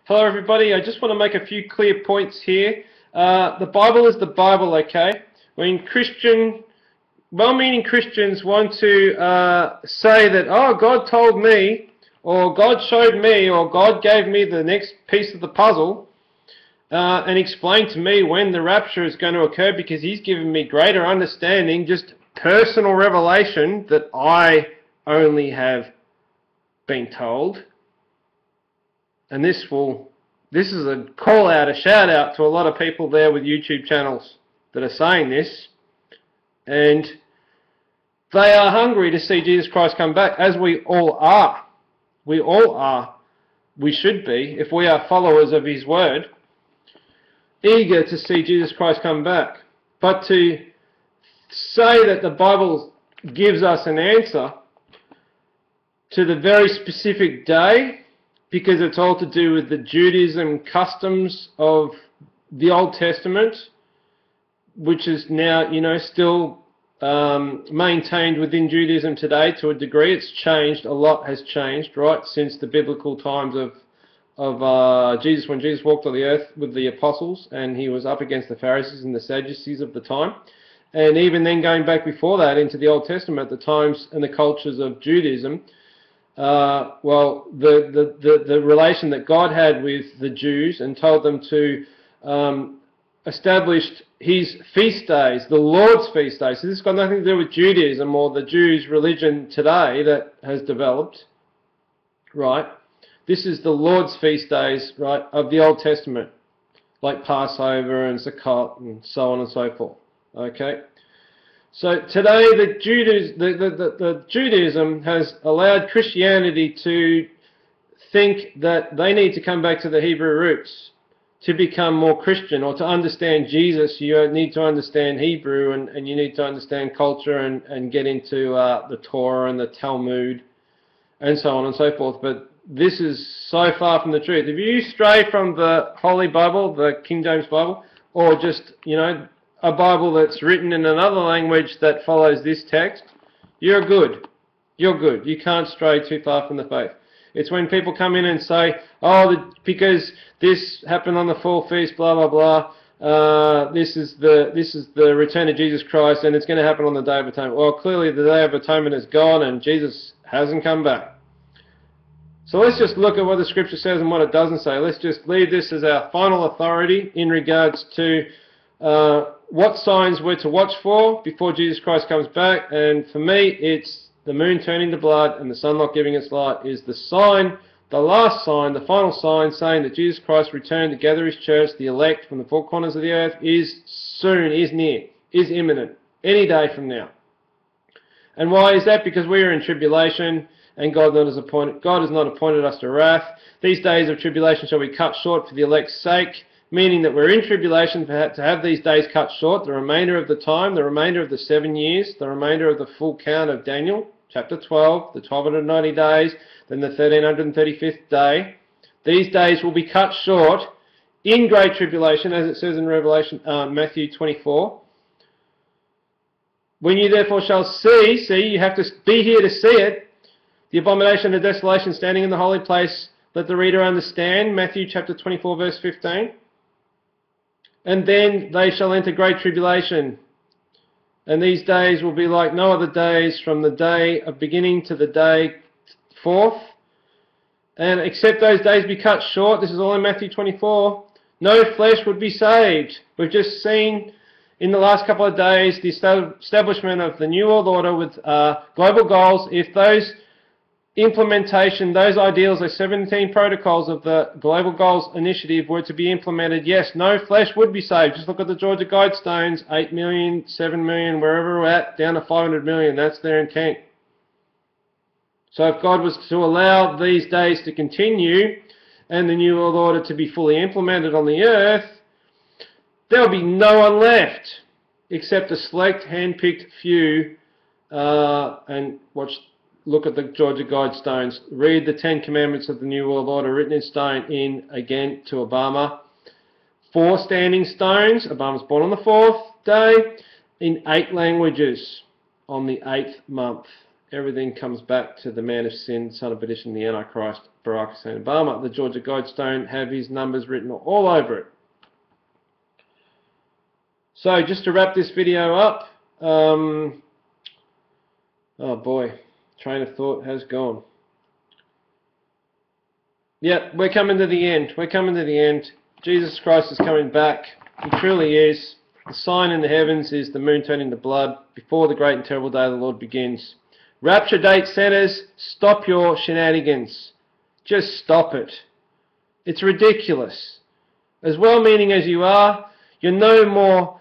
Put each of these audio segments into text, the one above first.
Hello everybody, I just want to make a few clear points here. The Bible is the Bible, okay? When well-meaning Christians want to say that, oh, God told me, or God showed me, or God gave me the next piece of the puzzle, and explained to me when the rapture is going to occur because He's given me greater understanding, just personal revelation that I only have been told. And this is a call out, a shout out to a lot of people there with YouTube channels that are saying this, and they are hungry to see Jesus Christ come back, as we all are. We all are. We should be, if we are followers of His word, eager to see Jesus Christ come back. But to say that the Bible gives us an answer to the very specific day, because it's all to do with the Judaism customs of the Old Testament, which is now, still maintained within Judaism today to a degree. It's changed, a lot has changed, right, since the biblical times of Jesus, when Jesus walked on the earth with the apostles, and He was up against the Pharisees and the Sadducees of the time. And even then, going back before that into the Old Testament, the times and the cultures of Judaism, the relation that God had with the Jews and told them to establish His feast days, the Lord's feast days. So this has got nothing to do with Judaism or the Jews' religion today that has developed, right? This is the Lord's feast days, right, of the Old Testament, like Passover and Sukkot and so on and so forth, okay? So today the Judaism has allowed Christianity to think that they need to come back to the Hebrew roots to become more Christian, or to understand Jesus. You need to understand Hebrew, and you need to understand culture and get into the Torah and the Talmud and so on and so forth. But this is so far from the truth. If you stray from the Holy Bible, the King James Bible, or just, a Bible that's written in another language that follows this text, you're good. You're good. You can't stray too far from the faith. It's when people come in and say, oh, because this happened on the fall feast, blah, blah, blah, this is the return of Jesus Christ, and it's going to happen on the Day of Atonement. Well, clearly the Day of Atonement is gone, and Jesus hasn't come back. So let's just look at what the Scripture says and what it doesn't say. Let's just leave this as our final authority in regards to what signs we're to watch for before Jesus Christ comes back. And for me, it's the moon turning to blood and the sun not giving its light is the sign, the last sign, the final sign, saying that Jesus Christ returned to gather His church, the elect from the four corners of the earth, is soon, is near, is imminent, any day from now. And why is that? Because we are in tribulation, and God has not appointed us to wrath. These days of tribulation shall be cut short for the elect's sake, meaning that we're in tribulation to have these days cut short, the remainder of the time, the remainder of the 7 years, the remainder of the full count of Daniel, chapter 12, the 1290 days, then the 1335th day. These days will be cut short in great tribulation, as it says in Matthew 24. When you therefore shall see, you have to be here to see it, the abomination of desolation standing in the holy place, let the reader understand, Matthew chapter 24, verse 15. And then they shall enter great tribulation. And these days will be like no other days, from the day of beginning to the day forth. And except those days be cut short, this is all in Matthew 24, no flesh would be saved. We've just seen in the last couple of days the establishment of the New World Order with global goals. If those those ideals, those 17 protocols of the Global Goals Initiative were to be implemented, yes, no flesh would be saved. Just look at the Georgia Guidestones, 8 million, 7 million, wherever we're at, down to 500 million. That's their intent. So if God was to allow these days to continue and the New World Order to be fully implemented on the earth, there will be no one left except a select, hand-picked few, and look at the Georgia Guidestones. Read the 10 Commandments of the New World Order written in stone again to Obama. 4 standing stones. Obama's born on the 4th day in 8 languages on the 8th month. everything comes back to the man of sin, son of perdition, the Antichrist, Barack Hussein Obama. The Georgia Guidestone have his numbers written all over it. So just to wrap this video up, oh boy, train of thought has gone. Yep, we're coming to the end. We're coming to the end. Jesus Christ is coming back. He truly is. The sign in the heavens is the moon turning to blood before the great and terrible day of the Lord begins. Rapture date centers, stop your shenanigans. Just stop it. It's ridiculous. As well-meaning as you are, you're no more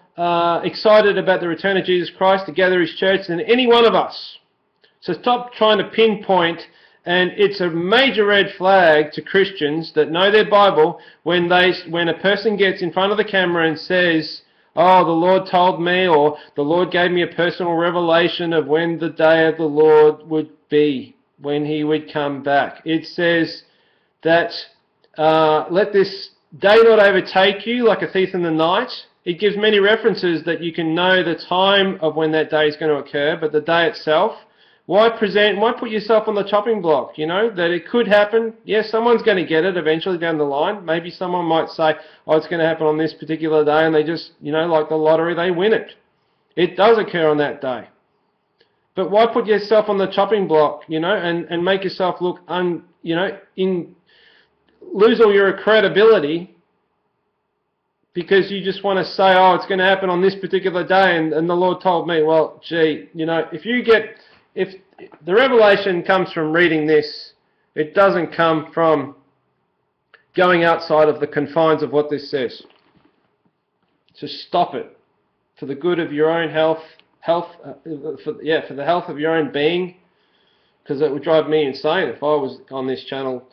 excited about the return of Jesus Christ to gather His church than any one of us. So stop trying to pinpoint, and it's a major red flag to Christians that know their Bible when a person gets in front of the camera and says, oh, the Lord told me, or the Lord gave me a personal revelation of when the day of the Lord would be, when He would come back. It says that let this day not overtake you like a thief in the night. It gives many references that you can know the time of when that day is going to occur, but the day itself, why put yourself on the chopping block, you know, that it could happen. Yes, someone's going to get it eventually down the line. Maybe someone might say, oh, it's going to happen on this particular day, and they just, you know, like the lottery, they win it. It does occur on that day. But why put yourself on the chopping block, you know, and make yourself look, lose all your credibility because you just want to say, oh, it's going to happen on this particular day, and the Lord told me. Well, gee, you know, if the revelation comes from reading this, it doesn't come from going outside of the confines of what this says. So stop it. For the good of your own for the health of your own being, because it would drive me insane if I was on this channel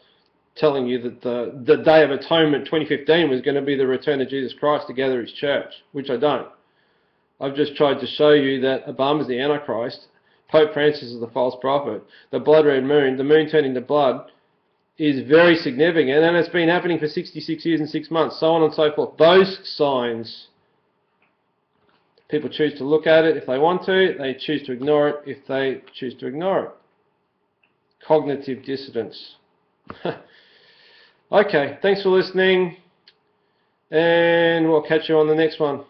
telling you that the Day of Atonement 2015 was going to be the return of Jesus Christ to gather His church, which I don't. I've just tried to show you that Obama's the Antichrist, Pope Francis is the false prophet, the blood red moon, the moon turning to blood, is very significant, and it's been happening for 66 years and 6 months, so on and so forth. Those signs, people choose to look at it if they want to, they choose to ignore it if they choose to ignore it. Cognitive dissonance. Okay, thanks for listening, and we'll catch you on the next one.